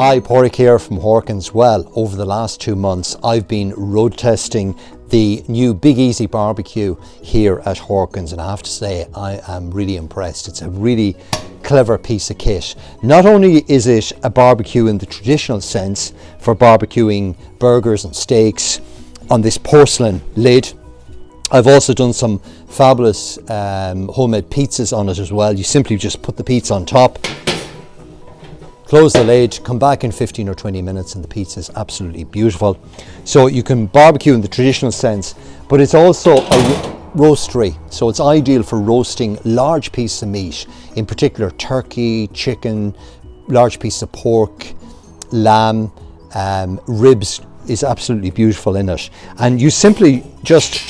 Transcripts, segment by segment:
Hi, Paraic here from Horkins. Well, over the last 2 months, I've been road testing the new Big Easy BBQ here at Horkins, and I have to say I am really impressed. It's a really clever piece of kit. Not only is it a barbecue in the traditional sense for barbecuing burgers and steaks on this porcelain lid, I've also done some fabulous homemade pizzas on it as well. You simply just put the pizza on top, close the lid, come back in 15 or 20 minutes and the pizza is absolutely beautiful. So you can barbecue in the traditional sense, but it's also a roastery. So it's ideal for roasting large pieces of meat, in particular turkey, chicken, large pieces of pork, lamb, ribs is absolutely beautiful in it. And you simply just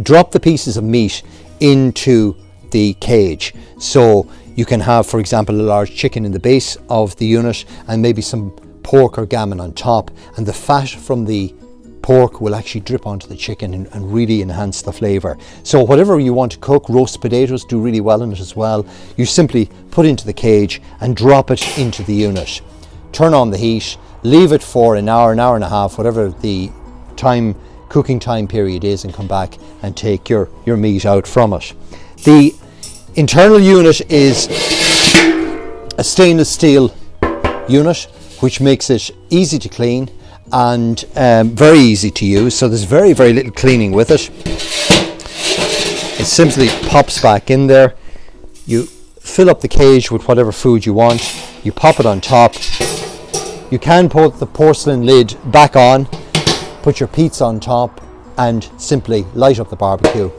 drop the pieces of meat into the cage. So you can have, for example, a large chicken in the base of the unit and maybe some pork or gammon on top, and the fat from the pork will actually drip onto the chicken and really enhance the flavour. So whatever you want to cook, roast potatoes do really well in it as well. You simply put into the cage and drop it into the unit. Turn on the heat, leave it for an hour and a half, whatever the cooking time period is, and come back and take your meat out from it. The internal unit is a stainless steel unit, which makes it easy to clean and very easy to use. So there's very little cleaning with it. It simply pops back in there. You fill up the cage with whatever food you want. You pop it on top. You can put the porcelain lid back on, put your pizza on top, and simply light up the barbecue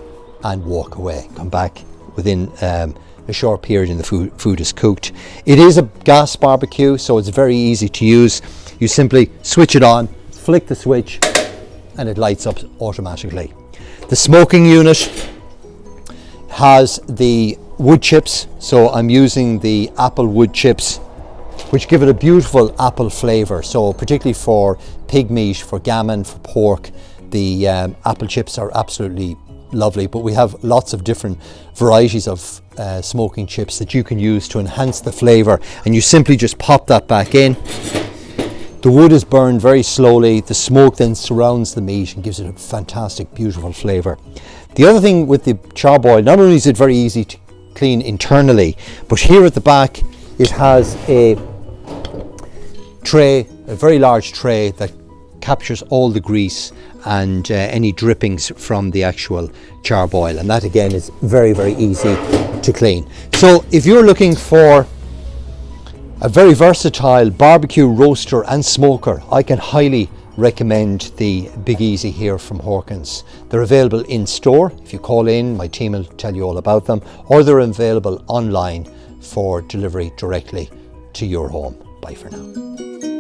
and walk away. Come back within a short period and the food is cooked. It is a gas barbecue, so it's very easy to use. You simply switch it on, flick the switch, and it lights up automatically. The smoking unit has the wood chips, so I'm using the apple wood chips, which give it a beautiful apple flavour. So particularly for pig meat, for gammon, for pork, the apple chips are absolutely lovely. But we have lots of different varieties of smoking chips that you can use to enhance the flavour, and you simply just pop that back in. The wood is burned very slowly. The smoke then surrounds the meat and gives it a fantastic, beautiful flavour. The other thing with the Char, not only is it very easy to clean internally, but here at the back it has a tray, a very large tray that captures all the grease and any drippings from the actual Char, and that again is very easy to clean. So if you're looking for a very versatile barbecue roaster and smoker, I can highly recommend the Big Easy here from Horkins. They're available in store. If you call in, my team will tell you all about them, or they're available online for delivery directly to your home. Bye for now.